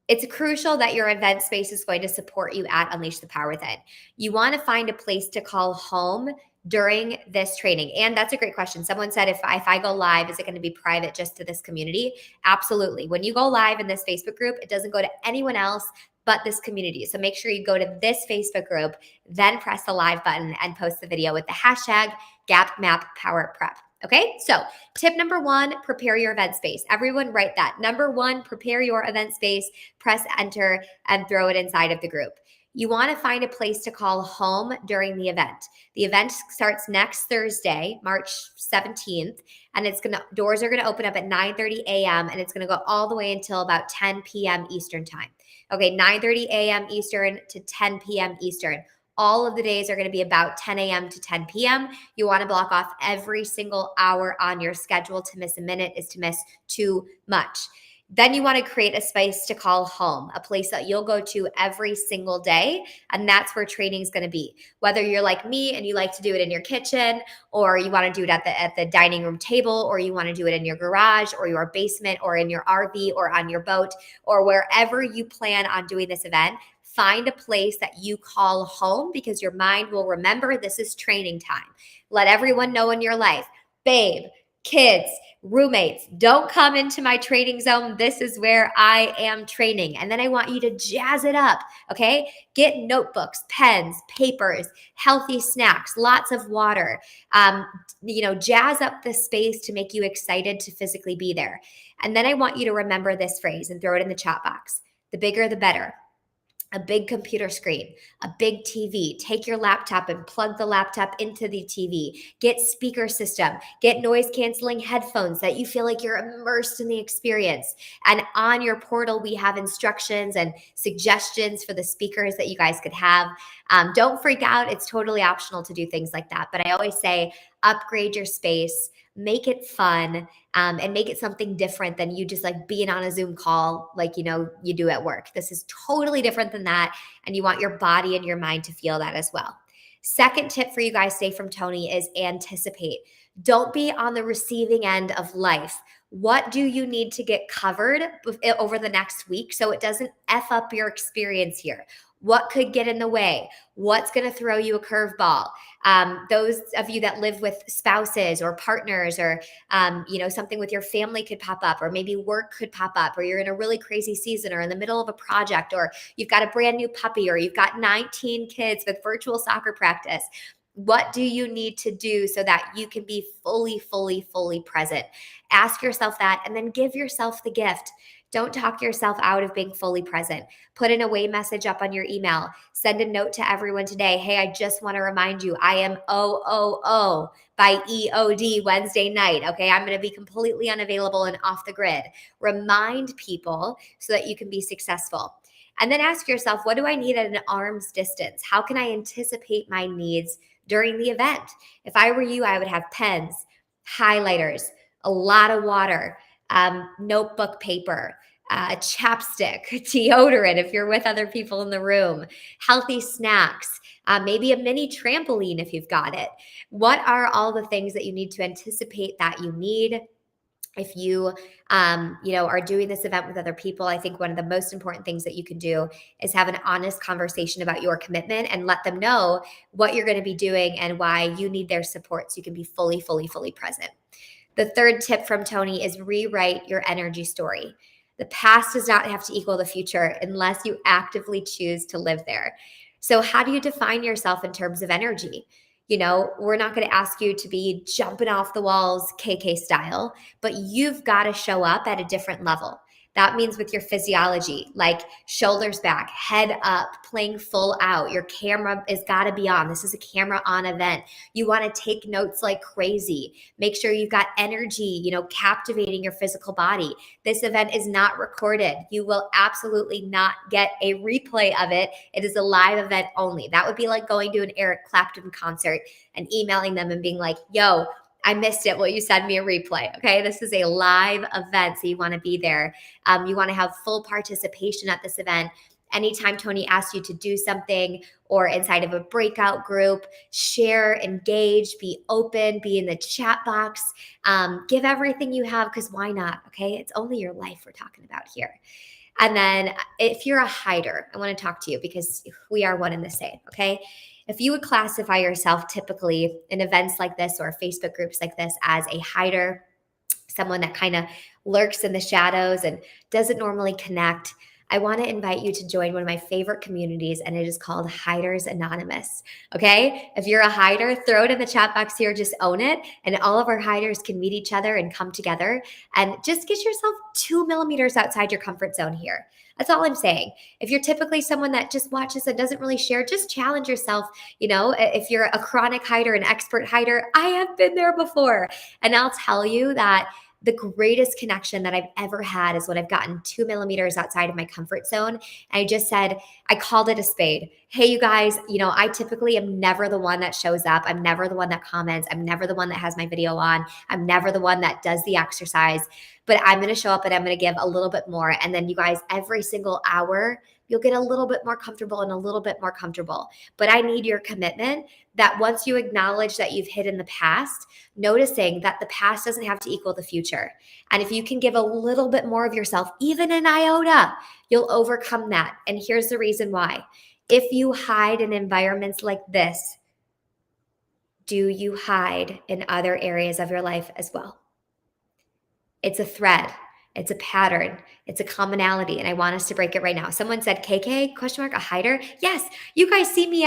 it's crucial that your event space is going to support you at Unleash the Power Within. You want to find a place to call home during this training. And that's a great question. Someone said, if I go live, is it going to be private just to this community? Absolutely. When you go live in this Facebook group, it doesn't go to anyone else but this community. So make sure you go to this Facebook group, then press the live button and post the video with the hashtag GapMapPowerPrep. Okay, so tip number 1, prepare your event space. Everyone write that. Number 1, prepare your event space, press enter, and throw it inside of the group. You want to find a place to call home during the event. The event starts next Thursday, March 17th, and doors are going to open up at 9:30 a.m. and it's going to go all the way until about 10 p.m. Eastern time. Okay, 9:30 a.m. Eastern to 10 p.m. Eastern. All of the days are going to be about 10 a.m. to 10 p.m. You want to block off every single hour on your schedule. To miss a minute is to miss too much. Then you want to create a space to call home, a place that you'll go to every single day. And that's where training is going to be. Whether you're like me and you like to do it in your kitchen, or you want to do it at the dining room table, or you want to do it in your garage or your basement or in your RV or on your boat or wherever you plan on doing this event, find a place that you call home because your mind will remember this is training time. Let everyone know in your life, babe, kids, roommates, don't come into my training zone. This is where I am training. And then I want you to jazz it up, okay? Get notebooks, pens, papers, healthy snacks, lots of water. Jazz up the space to make you excited to physically be there. And then I want you to remember this phrase and throw it in the chat box. The bigger, the better. A big computer screen, a big TV. Take your laptop and plug the laptop into the TV. Get speaker system. Get noise canceling headphones that you feel like you're immersed in the experience. And on your portal, we have instructions and suggestions for the speakers that you guys could have. Don't freak out. It's totally optional to do things like that. But I always say, upgrade your space, make it fun, and make it something different than you just like being on a Zoom call like, you do at work. This is totally different than that. And you want your body and your mind to feel that as well. Second tip for you guys today from Tony is anticipate. Don't be on the receiving end of life. What do you need to get covered over the next week so it doesn't F up your experience here? What could get in the way? What's going to throw you a curveball? Those of you that live with spouses or partners or, something with your family could pop up, or maybe work could pop up, or you're in a really crazy season or in the middle of a project, or you've got a brand new puppy, or you've got 19 kids with virtual soccer practice. What do you need to do so that you can be fully, fully, fully present? Ask yourself that and then give yourself the gift. Don't talk yourself out of being fully present. Put an away message up on your email. Send a note to everyone today. Hey, I just want to remind you, I am OOO by EOD Wednesday night. Okay, I'm going to be completely unavailable and off the grid. Remind people so that you can be successful. And then ask yourself, what do I need at an arm's distance? How can I anticipate my needs during the event? If I were you, I would have pens, highlighters, a lot of water, notebook paper, chapstick, deodorant if you're with other people in the room, healthy snacks, maybe a mini trampoline if you've got it. What are all the things that you need to anticipate that you need? If you, are doing this event with other people, I think one of the most important things that you can do is have an honest conversation about your commitment and let them know what you're going to be doing and why you need their support so you can be fully, fully, fully present. The third tip from Tony is rewrite your energy story. The past does not have to equal the future unless you actively choose to live there. So how do you define yourself in terms of energy? We're not going to ask you to be jumping off the walls KK style, but you've got to show up at a different level. That means with your physiology, like shoulders back, head up, playing full out. Your camera is got to be on. This is a camera on event. You want to take notes like crazy. Make sure you've got energy, captivating your physical body. This event is not recorded. You will absolutely not get a replay of it. It is a live event only. That would be like going to an Eric Clapton concert and emailing them and being like, yo, I missed it. Will you send me a replay? Okay. This is a live event. So you want to be there. You want to have full participation at this event. Anytime Tony asks you to do something or inside of a breakout group, share, engage, be open, be in the chat box, give everything you have, because why not? Okay. It's only your life we're talking about here. And then if you're a hider, I want to talk to you because we are one and the same. Okay. If you would classify yourself typically in events like this or Facebook groups like this as a hider, someone that kind of lurks in the shadows and doesn't normally connect, I want to invite you to join one of my favorite communities, and it is called Hiders Anonymous. Okay? If you're a hider, throw it in the chat box here, just own it, and all of our hiders can meet each other and come together and just get yourself 2 millimeters outside your comfort zone here. That's all I'm saying. If you're typically someone that just watches and doesn't really share, just challenge yourself. If you're a chronic hider, an expert hider, I have been there before. And I'll tell you that the greatest connection that I've ever had is when I've gotten 2 millimeters outside of my comfort zone. And I just said, I called it a spade. Hey, you guys, I typically am never the one that shows up. I'm never the one that comments. I'm never the one that has my video on. I'm never the one that does the exercise, but I'm going to show up and I'm going to give a little bit more. And then you guys, every single hour, you'll get a little bit more comfortable and a little bit more comfortable. But I need your commitment that once you acknowledge that you've hit in the past, noticing that the past doesn't have to equal the future. And if you can give a little bit more of yourself, even an iota, you'll overcome that. And here's the reason why. If you hide in environments like this, do you hide in other areas of your life as well? It's a thread. It's a pattern. It's a commonality. And I want us to break it right now. Someone said, KK, question mark, a hider? Yes, you guys see me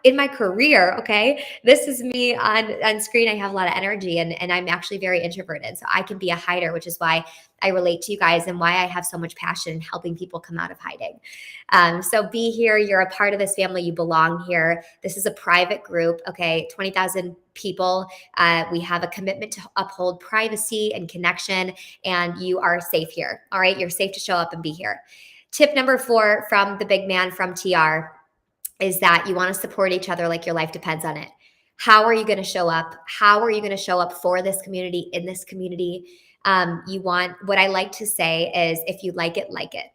in my career, okay? This is me on screen. I have a lot of energy and I'm actually very introverted. So I can be a hider, which is why I relate to you guys and why I have so much passion in helping people come out of hiding. So be here. You're a part of this family. You belong here. This is a private group, okay? 20,000 people. We have a commitment to uphold privacy and connection, and you are safe here. All right. You're safe to show up and be here. Tip number 4 from the big man from TR is that you want to support each other like your life depends on it. How are you going to show up? How are you going to show up for this community, in this community? What I like to say is, if you like it, like it.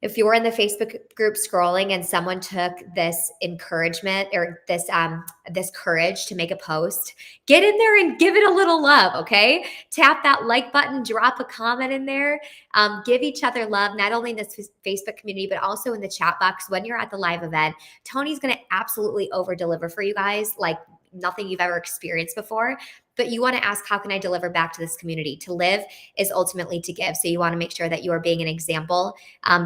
If you're in the Facebook group scrolling and someone took this encouragement or this courage to make a post, get in there and give it a little love, okay? Tap that like button, drop a comment in there, give each other love, not only in this Facebook community, but also in the chat box when you're at the live event. Tony's going to absolutely over deliver for you guys like nothing you've ever experienced before. But you want to ask, how can I deliver back to this community? To live is ultimately to give. So you want to make sure that you are being an example,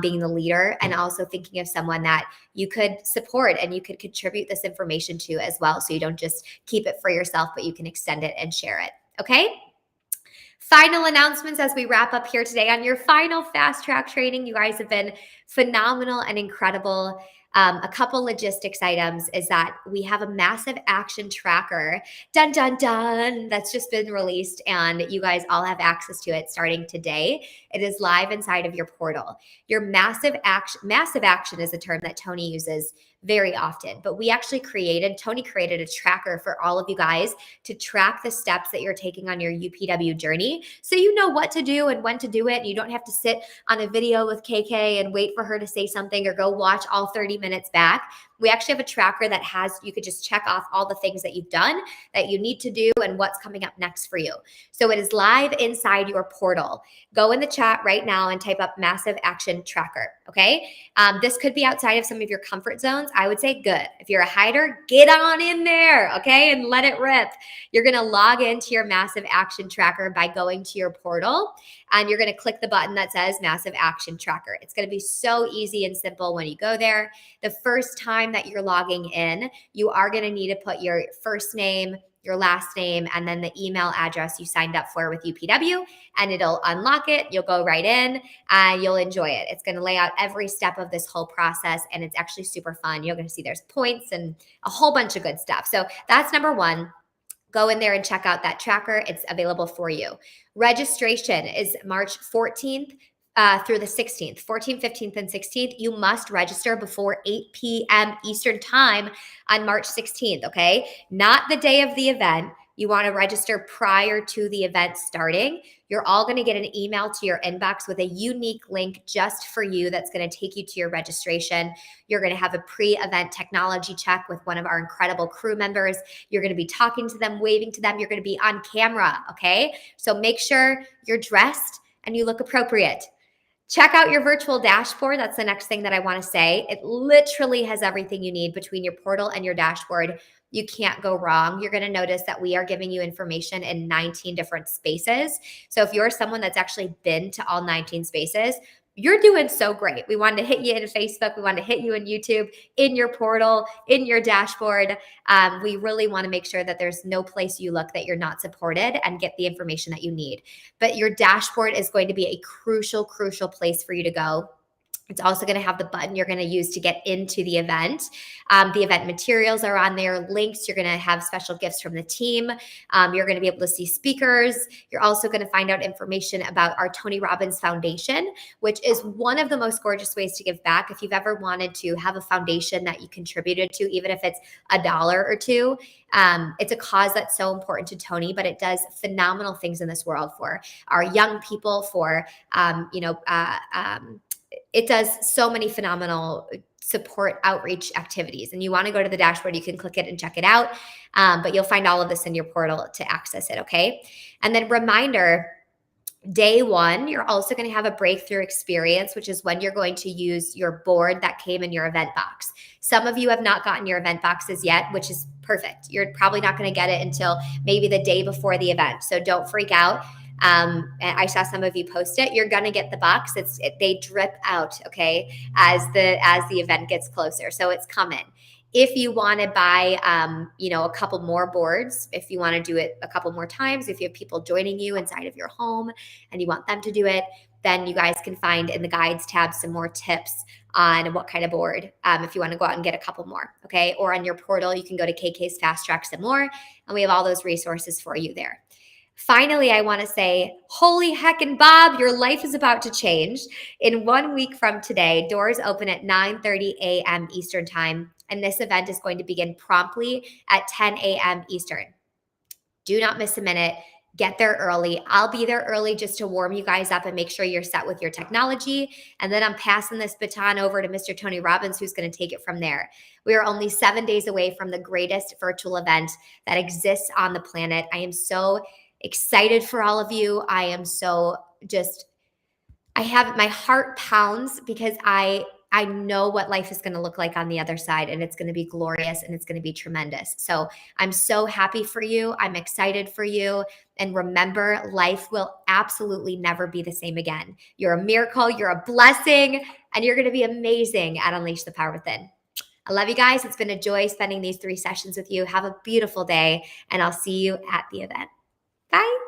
being the leader, and also thinking of someone that you could support and you could contribute this information to as well. So you don't just keep it for yourself, but you can extend it and share it. Okay? Final announcements as we wrap up here today on your final fast track training. You guys have been phenomenal and incredible. A couple logistics items is that we have a massive action tracker, dun, dun, dun, that's just been released, and you guys all have access to it starting today. It is live inside of your portal. Your massive action is a term that Tony uses very often, but Tony created a tracker for all of you guys to track the steps that you're taking on your UPW journey. So you know what to do and when to do it. And you don't have to sit on a video with KK and wait for her to say something or go watch all 30 minutes back. We actually have a tracker that you could just check off all the things that you've done, that you need to do, and what's coming up next for you. So it is live inside your portal. Go in the chat right now and type up massive action tracker. Okay. This could be outside of some of your comfort zones. I would say good. If you're a hider, get on in there. Okay. And let it rip. You're going to log into your massive action tracker by going to your portal, and you're going to click the button that says massive action tracker. It's going to be so easy and simple when you go there. The first time that you're logging in, you are going to need to put your first name, your last name, and then the email address you signed up for with UPW, and it'll unlock it. You'll go right in and you'll enjoy it. It's going to lay out every step of this whole process, and it's actually super fun. You're going to see there's points and a whole bunch of good stuff. So that's number one. Go in there and check out that tracker. It's available for you. Registration is March 14th through the 16th, 14th, 15th, and 16th. You must register before 8 p.m. Eastern time on March 16th, okay? Not the day of the event. You want to register prior to the event starting. You're all going to get an email to your inbox with a unique link just for you that's going to take you to your registration. You're going to have a pre-event technology check with one of our incredible crew members. You're going to be talking to them, waving to them. You're going to be on camera, okay? So make sure you're dressed and you look appropriate. Check out your virtual dashboard. That's the next thing that I want to say. It literally has everything you need between your portal and your dashboard. You can't go wrong. You're going to notice that we are giving you information in 19 different spaces. So if you're someone that's actually been to all 19 spaces, you're doing so great. We wanted to hit you in Facebook. We wanted to hit you in YouTube, in your portal, in your dashboard. We really want to make sure that there's no place you look that you're not supported and get the information that you need. But your dashboard is going to be a crucial, crucial place for you to go. It's also going to have the button you're going to use to get into the event. The event materials are on there, links. You're going to have special gifts from the team. You're going to be able to see speakers. You're also going to find out information about our Tony Robbins Foundation, which is one of the most gorgeous ways to give back. If you've ever wanted to have a foundation that you contributed to, even if it's $1 or $2, it's a cause that's so important to Tony, but it does phenomenal things in this world for our young people, for, it does so many phenomenal support outreach activities. And you want to go to the dashboard, you can click it and check it out. But you'll find all of this in your portal to access it, okay? And then reminder, day one, you're also going to have a breakthrough experience, which is when you're going to use your board that came in your event box. Some of you have not gotten your event boxes yet, which is perfect. You're probably not going to get it until maybe the day before the event. So don't freak out. I saw some of you post it. You're gonna get the box. They drip out, okay, as the event gets closer. So it's coming. If you want to buy, a couple more boards, if you want to do it a couple more times, if you have people joining you inside of your home and you want them to do it, then you guys can find in the guides tab some more tips on what kind of board, if you want to go out and get a couple more, okay? Or on your portal, you can go to KK's Fast Track some more, and we have all those resources for you there. Finally, I want to say, holy heckin' Bob, your life is about to change. In 1 week from today, doors open at 9:30 a.m. Eastern time, and this event is going to begin promptly at 10 a.m. Eastern. Do not miss a minute. Get there early. I'll be there early just to warm you guys up and make sure you're set with your technology. And then I'm passing this baton over to Mr. Tony Robbins, who's going to take it from there. We are only 7 days away from the greatest virtual event that exists on the planet. I am so excited for all of you. I am so I have my heart pounds because I know what life is going to look like on the other side, and it's going to be glorious and it's going to be tremendous. So I'm so happy for you. I'm excited for you. And remember, life will absolutely never be the same again. You're a miracle. You're a blessing, and you're going to be amazing at Unleash the Power Within. I love you guys. It's been a joy spending these 3 sessions with you. Have a beautiful day, and I'll see you at the event. Bye.